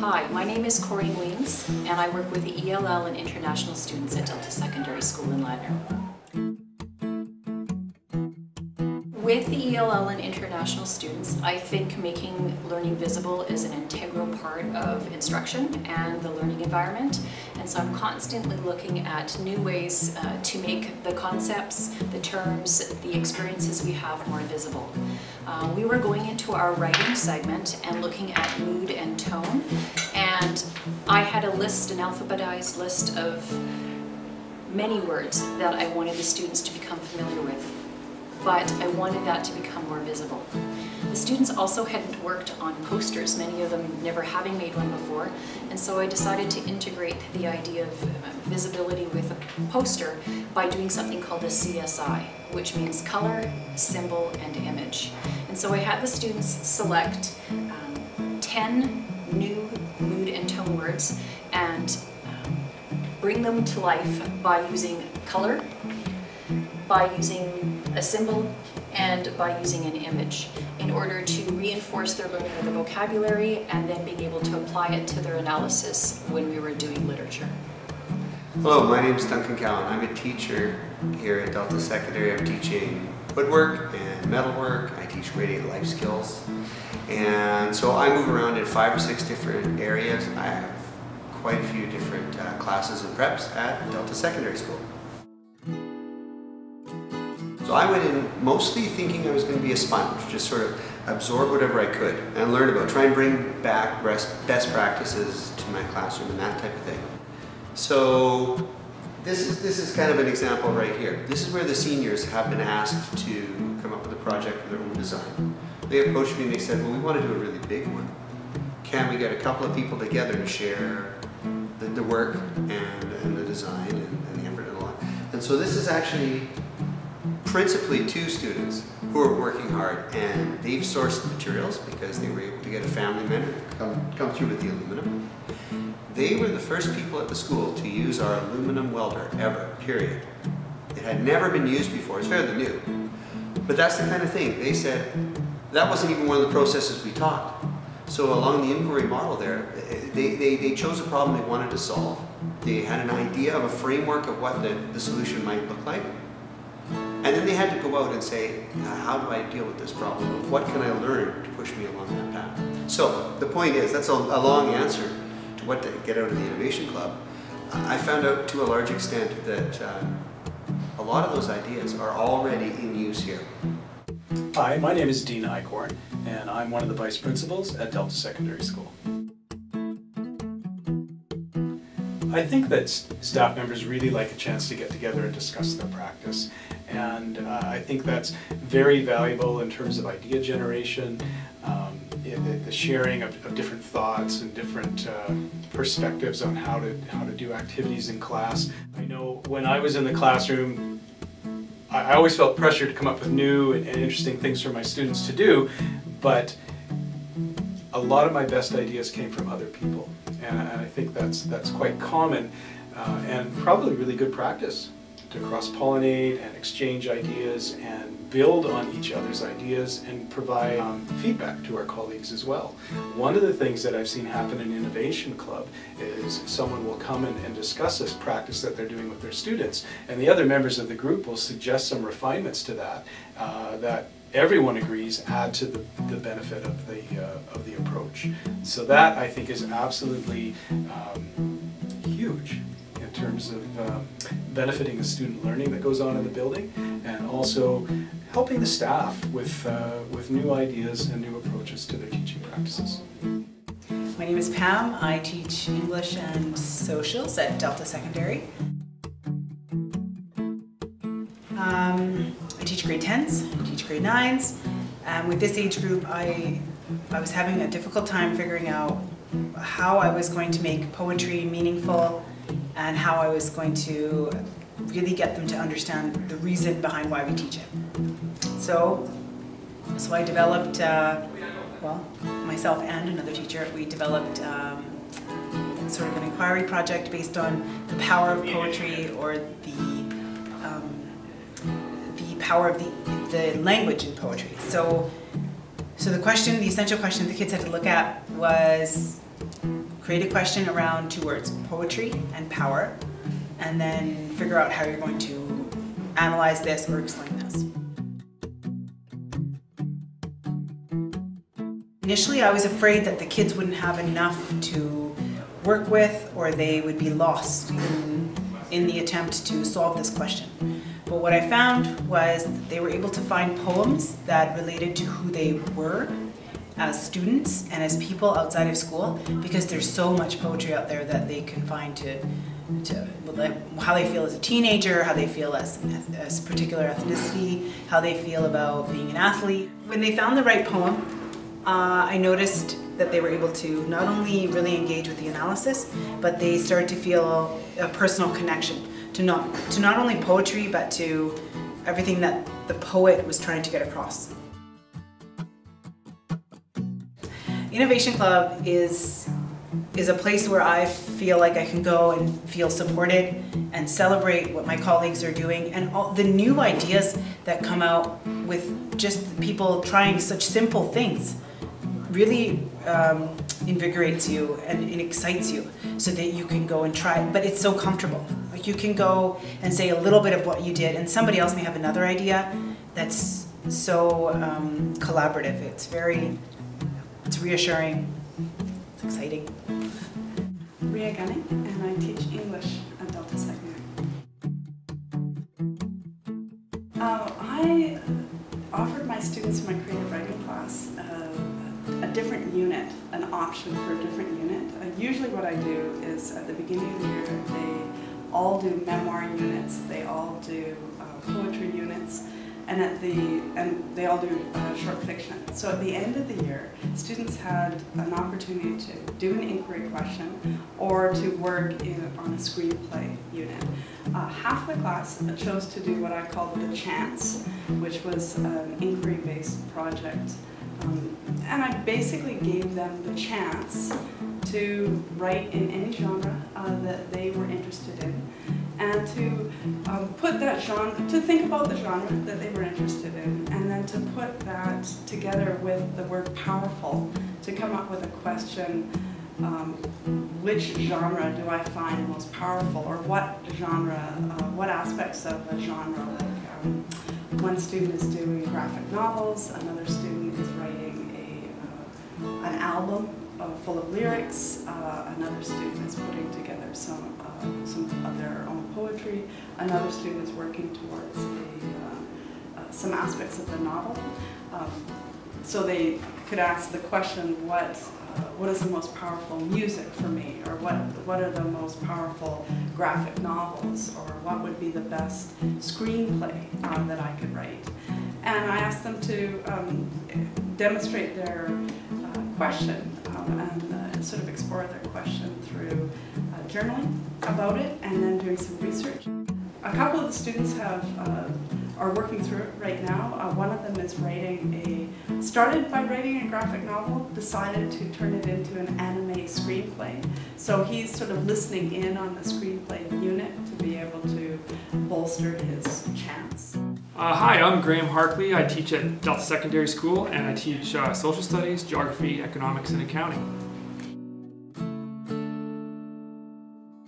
Hi, my name is Corinne Weems, and I work with the ELL and international students at Delta Secondary School in Ladner. With the ELL and international students, I think making learning visible is an integral part of instruction and the learning environment. And so I'm constantly looking at new ways to make the concepts, the terms, the experiences we have more visible. We were going into our writing segment and looking at mood and tone, and I had a list, an alphabetized list of many words that I wanted the students to become familiar with, but I wanted that to become more visible. The students also hadn't worked on posters, many of them never having made one before, and so I decided to integrate the idea of visibility with a poster by doing something called a CSI, which means color, symbol, and image. And so I had the students select 10 new mood and tone words and bring them to life by using color, by using a symbol, and by using an image in order to reinforce their learning of the vocabulary and then being able to apply it to their analysis when we were doing literature. Hello, my name is Duncan Cowan. I'm a teacher here at Delta Secondary. I'm teaching woodwork and metalwork. I teach grade 8 life skills. And so I move around in 5 or 6 different areas. I have quite a few different classes and preps at Delta Secondary School. So I went in mostly thinking I was going to be a sponge, just sort of absorb whatever I could and learn about, try and bring back best practices to my classroom and that type of thing. So this is kind of an example right here. This is where the seniors have been asked to come up with a project of their own design. They approached me and they said, well, we want to do a really big one. Can we get a couple of people together to share the work and the design and the effort and a lot? And so this is actually principally 2 students who are working hard, and they've sourced the materials because they were able to get a family member to come through with the aluminum. They were the first people at the school to use our aluminum welder ever, period. It had never been used before, it's fairly new. But that's the kind of thing, they said, that wasn't even one of the processes we taught. So along the inquiry model there, they chose a problem they wanted to solve. They had an idea of a framework of what the solution might look like. And then they had to go out and say, how do I deal with this problem? What can I learn to push me along that path? So the point is, that's a long answer to what to get out of the Innovation Club. I found out to a large extent that a lot of those ideas are already in use here. Hi, my name is Dean Eichhorn, and I'm one of the vice principals at Delta Secondary School. I think that staff members really like a chance to get together and discuss their practice, and I think that's very valuable in terms of idea generation, the sharing of different thoughts and different perspectives on how to do activities in class. I know when I was in the classroom, I always felt pressure to come up with new and interesting things for my students to do, but a lot of my best ideas came from other people, and I think that's quite common and probably really good practice to cross-pollinate and exchange ideas and build on each other's ideas and provide feedback to our colleagues as well. One of the things that I've seen happen in Innovation Club is someone will come and discuss this practice that they're doing with their students, and the other members of the group will suggest some refinements to that that everyone agrees add to the benefit of the approach. So that, I think, is absolutely huge in terms of benefiting the student learning that goes on in the building, and also helping the staff with new ideas and new approaches to their teaching practices. My name is Pam. I teach English and Socials at Delta Secondary. I teach grade 10s, I teach grade 9s. With this age group, I was having a difficult time figuring out how I was going to make poetry meaningful and how I was going to really get them to understand the reason behind why we teach it. So I developed, well, myself and another teacher, we developed sort of an inquiry project based on the power of poetry, or the power of the language in poetry. So the question, the essential question the kids had to look at was, create a question around 2 words, poetry and power, and then figure out how you're going to analyze this or explain this. Initially, I was afraid that the kids wouldn't have enough to work with, or they would be lost in the attempt to solve this question. But what I found was that they were able to find poems that related to who they were as students and as people outside of school, because there's so much poetry out there that they can find to how they feel as a teenager, how they feel as a particular ethnicity, how they feel about being an athlete. When they found the right poem, I noticed that they were able to not only really engage with the analysis, but they started to feel a personal connection to not only poetry, but to everything that the poet was trying to get across. Innovation Club is a place where I feel like I can go and feel supported and celebrate what my colleagues are doing, and all the new ideas that come out with just people trying such simple things really invigorates you and it excites you, so that you can go and try, but it's so comfortable. Like, you can go and say a little bit of what you did and somebody else may have another idea that's so collaborative. It's reassuring, it's exciting. Ria Gunning, and I teach English at Delta Secondary. I offered my students in my creative writing class a different unit, an option for a different unit. Usually what I do is at the beginning of the year, they all do memoir units, they all do poetry units, and they all do short fiction. So at the end of the year, students had an opportunity to do an inquiry question or to work on a screenplay unit. Half the class chose to do what I called the chance, which was an inquiry-based project. And I basically gave them the chance to write in any genre that they were interested in, and to put that genre, to think about the genre that they were interested in, and then to put that together with the word powerful, to come up with a question, which genre do I find most powerful, or what genre, what aspects of a genre, like one student is doing graphic novels, another student is writing an album full of lyrics, another student is putting together some of their own poetry, another student is working towards some aspects of the novel. So they could ask the question, what is the most powerful music for me, or what are the most powerful graphic novels, or what would be the best screenplay that I could write. And I asked them to demonstrate their question and sort of explore their question through journaling about it and then doing some research. A couple of the students are working through it right now. One of them is started by writing a graphic novel, decided to turn it into an anime screenplay. So he's sort of listening in on the screenplay unit to be able to bolster his chance. Hi, I'm Graham Harkley. I teach at Delta Secondary School, and I teach social studies, geography, economics, and accounting.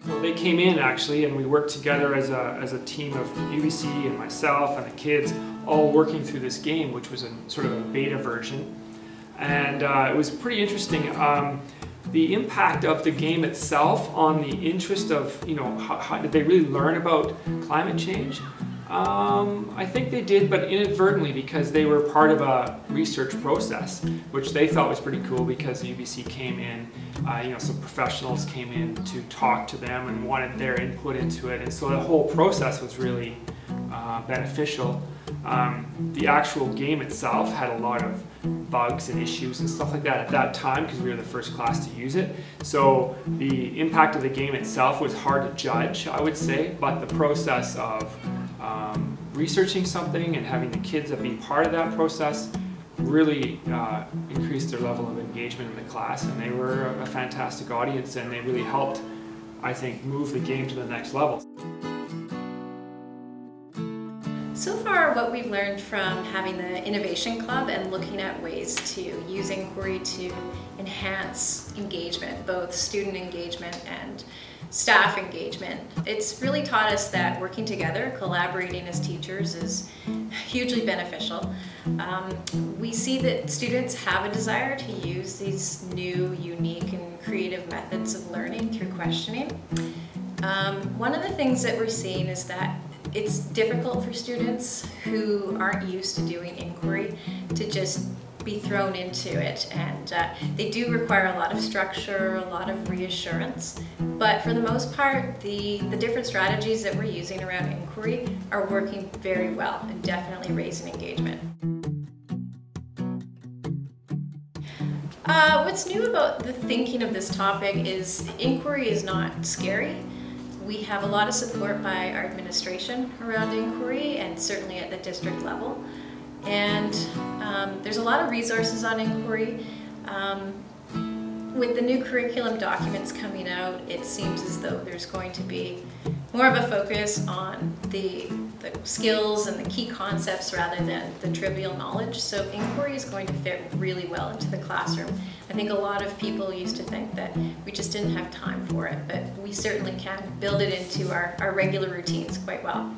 Well, they came in actually, and we worked together as a team of UBC and myself and the kids, all working through this game, which was sort of a beta version. And it was pretty interesting. The impact of the game itself on the interest of, how did they really learn about climate change? I think they did, but inadvertently, because they were part of a research process, which they thought was pretty cool, because the UBC came in, some professionals came in to talk to them and wanted their input into it, and so the whole process was really beneficial. The actual game itself had a lot of bugs and issues and stuff like that at that time, because we were the first class to use it. So the impact of the game itself was hard to judge, I would say, but the process of researching something and having the kids be part of that process really increased their level of engagement in the class, and they were a fantastic audience, and they really helped, I think, move the game to the next level. So far, of what we've learned from having the Innovation Club and looking at ways to use inquiry to enhance engagement, both student engagement and staff engagement. It's really taught us that working together, collaborating as teachers is hugely beneficial. We see that students have a desire to use these new, unique, and creative methods of learning through questioning. One of the things that we're seeing is that it's difficult for students who aren't used to doing inquiry to just be thrown into it, and they do require a lot of structure, a lot of reassurance, but for the most part the different strategies that we're using around inquiry are working very well and definitely raising engagement. What's new about the thinking of this topic is inquiry is not scary. We have a lot of support by our administration around inquiry, and certainly at the district level. And there's a lot of resources on inquiry. With the new curriculum documents coming out, it seems as though there's going to be more of a focus on the skills and the key concepts rather than the trivial knowledge. So inquiry is going to fit really well into the classroom. I think a lot of people used to think that we just didn't have time for it, but we certainly can build it into our regular routines quite well.